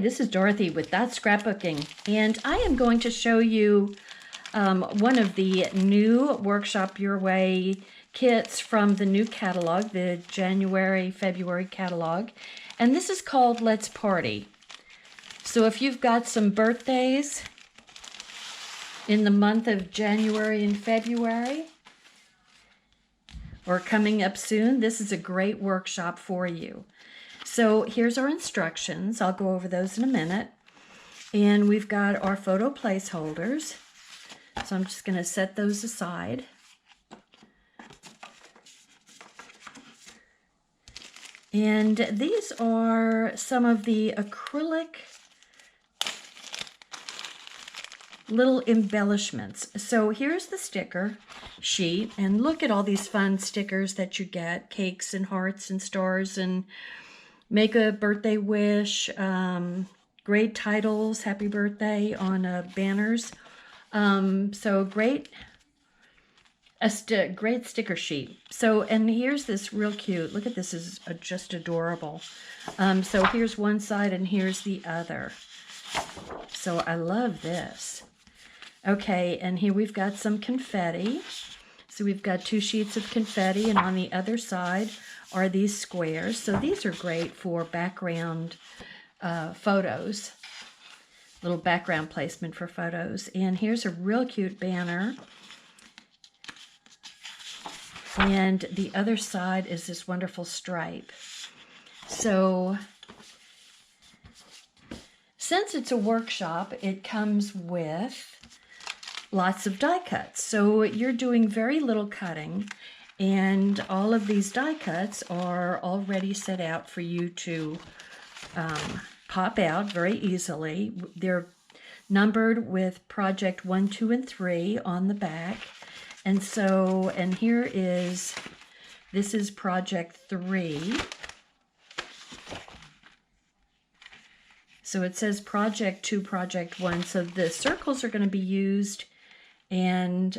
this is Dorothy with That's Scrapbooking, and I am going to show you one of the new Workshop Your Way kits from the new catalog, the January-February catalog, and this is called Let's Party. So if you've got some birthdays in the month of January and February, or coming up soon, this is a great workshop for you. So here's our instructions. I'll go over those in a minute. And we've got our photo placeholders. So I'm just going to set those aside. And these are some of the acrylic little embellishments. So here's the sticker sheet, and look at all these fun stickers that you get, cakes and hearts and stars, and make a birthday wish, great titles, happy birthday on banners. So great, great sticker sheet. So, and here's this real cute, look at this, is just adorable. So here's one side and here's the other. So I love this. Okay, and here we've got some confetti. So we've got 2 sheets of confetti, and on the other side are these squares. So these are great for background photos, little background placement for photos. And here's a real cute banner. And the other side is this wonderful stripe. So since it's a workshop, it comes with lots of die cuts. So you're doing very little cutting, and all of these die cuts are already set out for you to pop out very easily. They're numbered with project 1, 2, and 3 on the back. And so, and here is, this is project 3. So it says project 2, project 1. So the circles are going to be used, and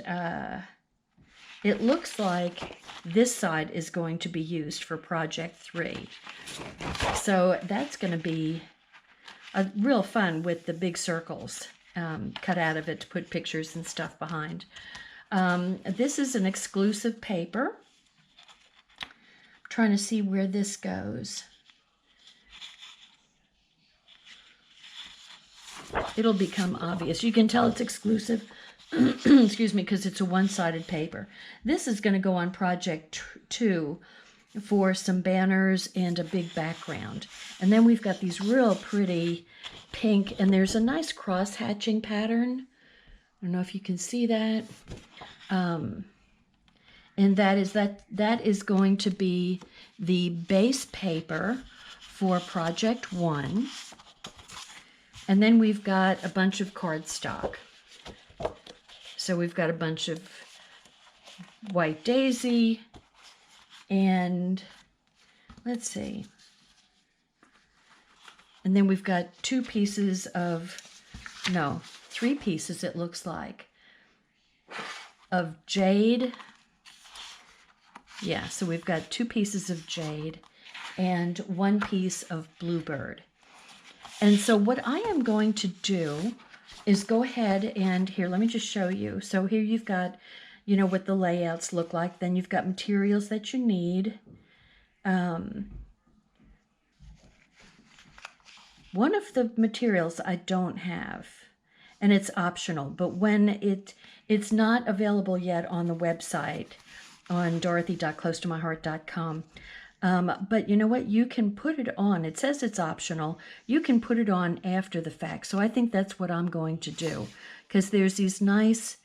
it looks like this side is going to be used for project 3. So that's going to be a real fun with the big circles cut out of it to put pictures and stuff behind. This is an exclusive paper. I'm trying to see where this goes. It'll become obvious. You can tell it's exclusive, excuse me, because it's a one-sided paper. This is going to go on project 2 for some banners and a big background. And then we've got these real pretty pink, and there's a nice cross-hatching pattern. I don't know if you can see that. And that is going to be the base paper for project 1. And then we've got a bunch of cardstock. So we've got a bunch of white daisy, and let's see. And then we've got 2 pieces of, no, 3 pieces it looks like, of jade. Yeah, so we've got 2 pieces of jade and 1 piece of bluebird. And so what I am going to do is go ahead and, here, let me just show you. So here you've got, you know, what the layouts look like. Then you've got materials that you need. One of the materials I don't have, and it's optional, but when it's not available yet on the website on dorothy.closetomyheart.com. But you know what? You can put it on. It says it's optional. You can put it on after the fact. So I think that's what I'm going to do, because there's these nice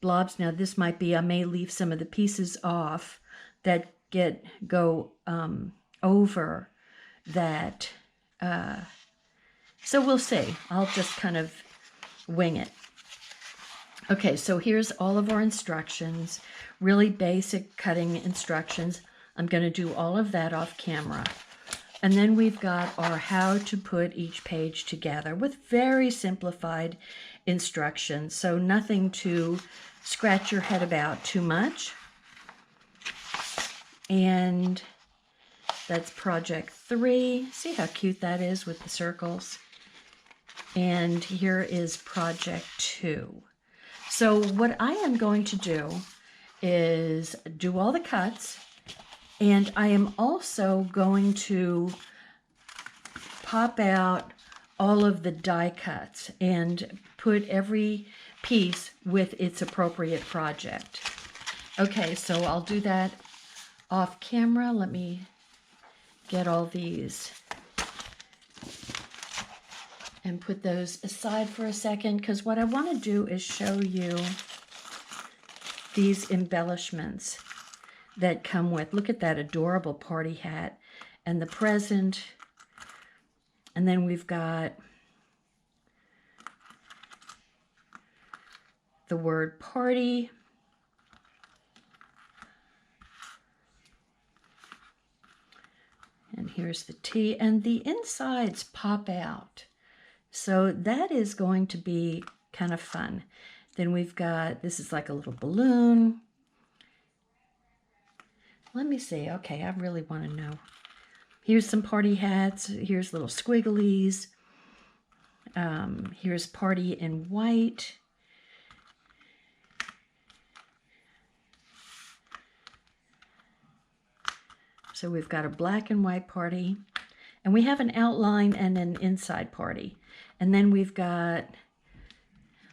blobs. Now this might be, I may leave some of the pieces off that go over that. So we'll see. I'll just kind of wing it. Okay, so here's all of our instructions, really basic cutting instructions. I'm going to do all of that off camera. And then we've got our how to put each page together with very simplified instructions. So nothing to scratch your head about too much. And that's project 3. See how cute that is with the circles? And here is project 2. So what I am going to do is do all the cuts, and I am also going to pop out all of the die cuts and put every piece with its appropriate project. Okay, so I'll do that off camera. Let me get all these and put those aside for a second, because what I want to do is show you these embellishments that come with. Look at that adorable party hat and the present. And then we've got the word party. And here's the T, and the insides pop out. So that is going to be kind of fun. Then we've got, this is like a little balloon. Let me see. Okay, I really want to know. Here's some party hats. Here's little squigglies. Here's party in white. So we've got a black and white party, and we have an outline and an inside party. And then we've got,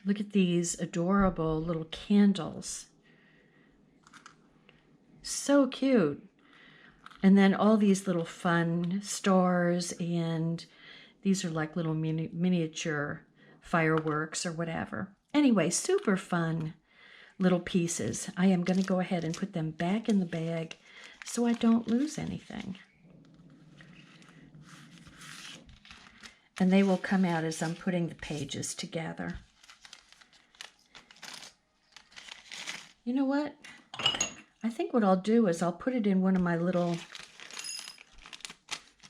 look at these adorable little candles. So cute. And then all these little fun stars, and these are like little miniature fireworks or whatever. Anyway, super fun little pieces. I am going to go ahead and put them back in the bag so I don't lose anything. And they will come out as I'm putting the pages together. You know what? I think what I'll do is I'll put it in one of my little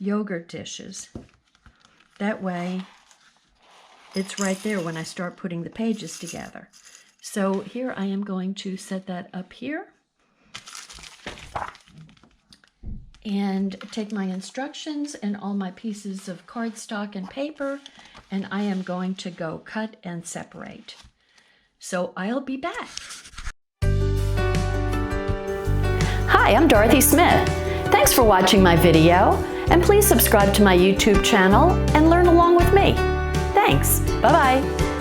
yogurt dishes. That way it's right there when I start putting the pages together. So here I am going to set that up here and take my instructions and all my pieces of cardstock and paper, and I am going to go cut and separate. So I'll be back. Hi, I'm Dorothy Smith. Thanks for watching my video, and please subscribe to my YouTube channel and learn along with me. Thanks. Bye-bye.